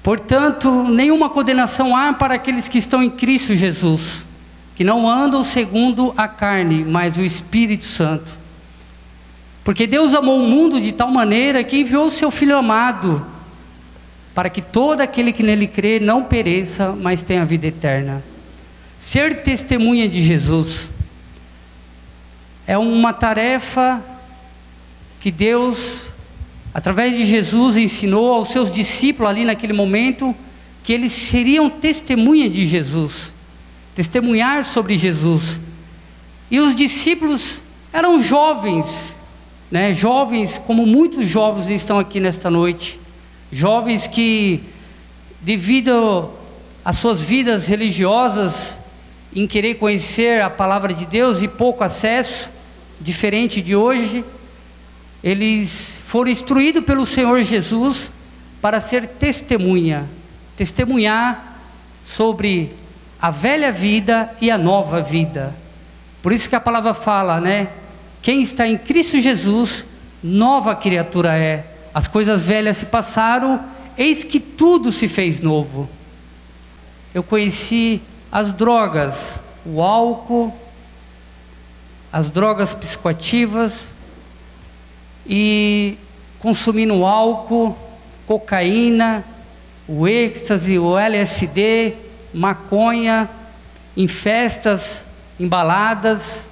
Portanto, nenhuma condenação há para aqueles que estão em Cristo Jesus, que não andam segundo a carne, mas o Espírito Santo. Porque Deus amou o mundo de tal maneira que enviou o seu Filho amado, para que todo aquele que nele crê não pereça, mas tenha a vida eterna. Ser testemunha de Jesus é uma tarefa que Deus, através de Jesus, ensinou aos seus discípulos ali naquele momento, que eles seriam testemunha de Jesus, testemunhar sobre Jesus. E os discípulos eram jovens, jovens como muitos jovens estão aqui nesta noite, jovens que, devido às suas vidas religiosas, em querer conhecer a palavra de Deus e pouco acesso, diferente de hoje, eles foram instruídos pelo Senhor Jesus para ser testemunhar sobre a velha vida e a nova vida. Por isso que a palavra fala, quem está em Cristo Jesus, nova criatura é. As coisas velhas se passaram, eis que tudo se fez novo. Eu conheci as drogas, o álcool, as drogas psicoativas, e consumindo álcool, cocaína, o êxtase, o LSD, maconha, em festas, em baladas.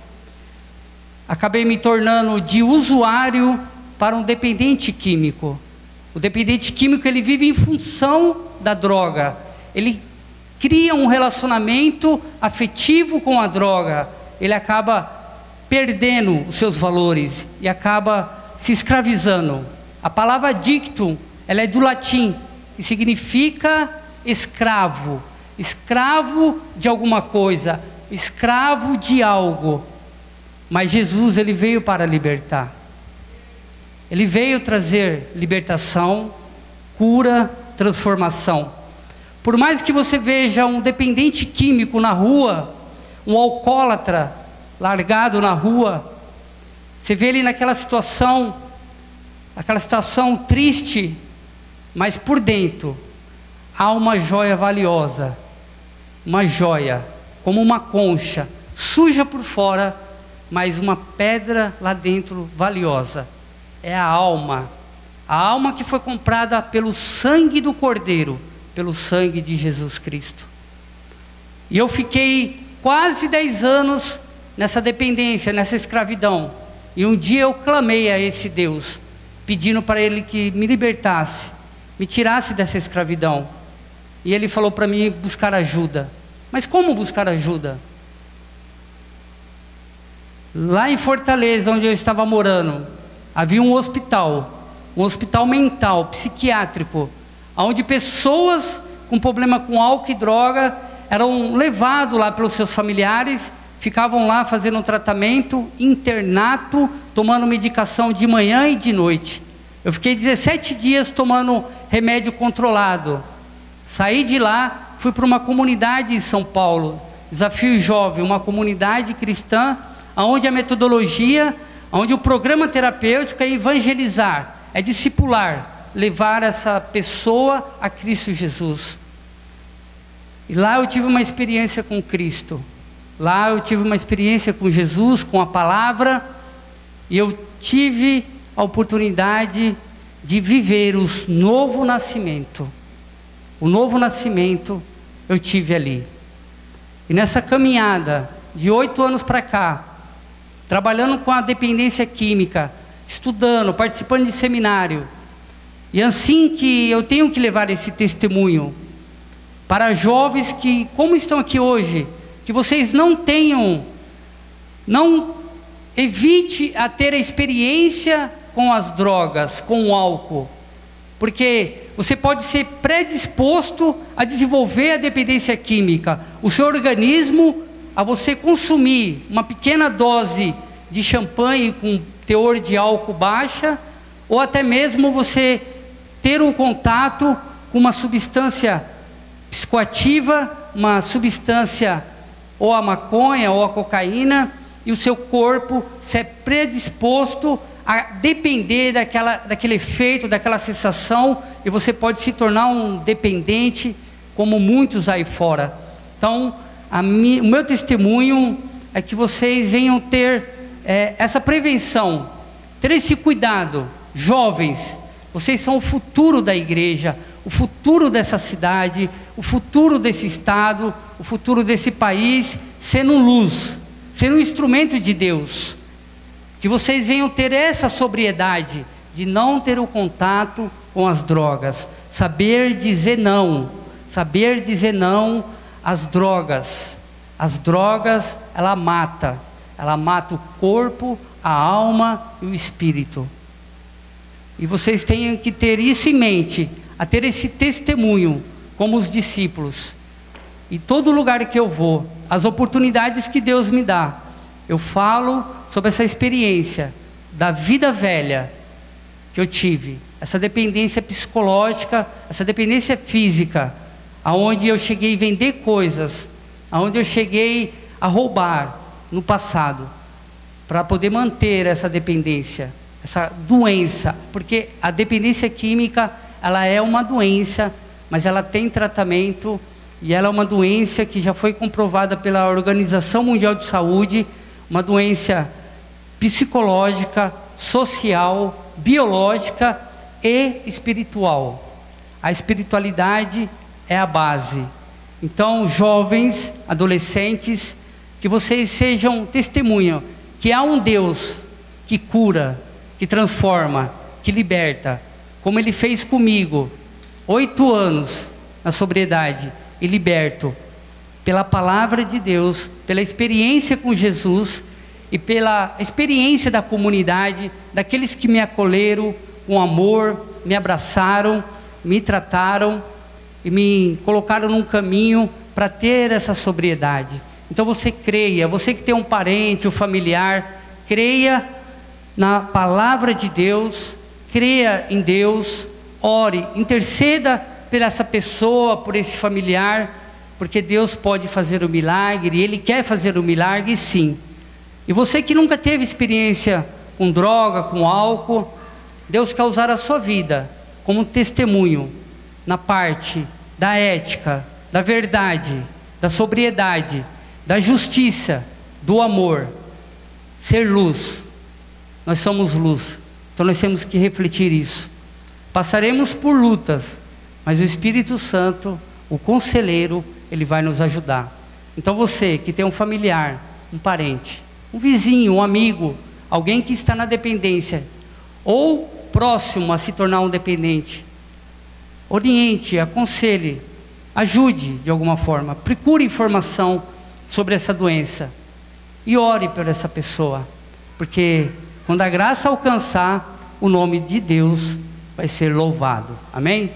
Acabei me tornando de usuário para um dependente químico. O dependente químico, ele vive em função da droga. Ele cria um relacionamento afetivo com a droga. Ele acaba perdendo os seus valores e acaba se escravizando. A palavra adictum, ela é do latim, que significa escravo. Escravo de alguma coisa, escravo de algo. Mas Jesus, ele veio para libertar. Ele veio trazer libertação, cura, transformação. Por mais que você veja um dependente químico na rua, um alcoólatra largado na rua, você vê ele naquela situação triste, mas por dentro há uma joia valiosa, uma joia, como uma concha, suja por fora, mas uma pedra lá dentro valiosa. É a alma que foi comprada pelo sangue do Cordeiro, pelo sangue de Jesus Cristo. E eu fiquei quase 10 anos nessa dependência, nessa escravidão. E um dia eu clamei a esse Deus, pedindo para Ele que me libertasse, me tirasse dessa escravidão. E Ele falou para mim buscar ajuda. Mas como buscar ajuda? Lá em Fortaleza, onde eu estava morando, havia um hospital mental, psiquiátrico, onde pessoas com problema com álcool e droga eram levados lá pelos seus familiares, ficavam lá fazendo um tratamento, internato, tomando medicação de manhã e de noite. Eu fiquei 17 dias tomando remédio controlado. Saí de lá, fui para uma comunidade em São Paulo, Desafio Jovem, uma comunidade cristã, onde a metodologia, onde o programa terapêutico é evangelizar, é discipular, levar essa pessoa a Cristo Jesus. E lá eu tive uma experiência com Cristo. Lá eu tive uma experiência com Jesus, com a palavra, e eu tive a oportunidade de viver o novo nascimento. O novo nascimento eu tive ali. E nessa caminhada de 8 anos para cá, trabalhando com a dependência química, estudando, participando de seminário, e assim que eu tenho que levar esse testemunho para jovens que, como estão aqui hoje, que vocês não evite a ter a experiência com as drogas, com o álcool, porque você pode ser predisposto a desenvolver a dependência química, o seu organismo, a você consumir uma pequena dose de champanhe com teor de álcool baixa, ou até mesmo você ter um contato com uma substância psicoativa, uma substância, ou a maconha, ou a cocaína, e o seu corpo se é predisposto a depender daquele efeito, daquela sensação, e você pode se tornar um dependente, como muitos aí fora. Então, o meu testemunho é que vocês venham ter essa prevenção, ter esse cuidado. Jovens, vocês são o futuro da igreja, o futuro dessa cidade, o futuro desse estado, o futuro desse país, sendo luz, sendo um instrumento de Deus. Que vocês venham ter essa sobriedade de não ter o contato com as drogas, saber dizer não às drogas. As drogas, ela mata o corpo, a alma e o espírito. E vocês têm que ter isso em mente, a ter esse testemunho, como os discípulos. E todo lugar que eu vou, as oportunidades que Deus me dá, eu falo sobre essa experiência da vida velha que eu tive, essa dependência psicológica, essa dependência física, aonde eu cheguei a vender coisas, aonde eu cheguei a roubar no passado, para poder manter essa dependência, essa doença, porque a dependência química, ela é uma doença, mas ela tem tratamento, e ela é uma doença que já foi comprovada pela Organização Mundial de Saúde, uma doença psicológica, social, biológica e espiritual. A espiritualidade é a base. Então, jovens, adolescentes, que vocês sejam testemunha que há um Deus que cura, que transforma, que liberta, como Ele fez comigo, 8 anos na sobriedade, e liberto, pela palavra de Deus, pela experiência com Jesus, e pela experiência da comunidade, daqueles que me acolheram com amor, me abraçaram, me trataram, e me colocaram num caminho para ter essa sobriedade. Então você creia, você que tem um parente, um familiar, creia na palavra de Deus, creia em Deus, ore, interceda por essa pessoa, por esse familiar, porque Deus pode fazer o milagre, Ele quer fazer o milagre, sim. E você que nunca teve experiência com droga, com álcool, Deus quer usar a sua vida como testemunho na parte da ética, da verdade, da sobriedade, da justiça, do amor. Ser luz. Nós somos luz. Então nós temos que refletir isso. Passaremos por lutas, mas o Espírito Santo, o conselheiro, ele vai nos ajudar. Então você que tem um familiar, um parente, um vizinho, um amigo, alguém que está na dependência, ou próximo a se tornar um dependente, oriente, aconselhe, ajude de alguma forma, procure informação sobre essa doença e ore por essa pessoa, porque quando a graça alcançar, o nome de Deus vai ser louvado. Amém?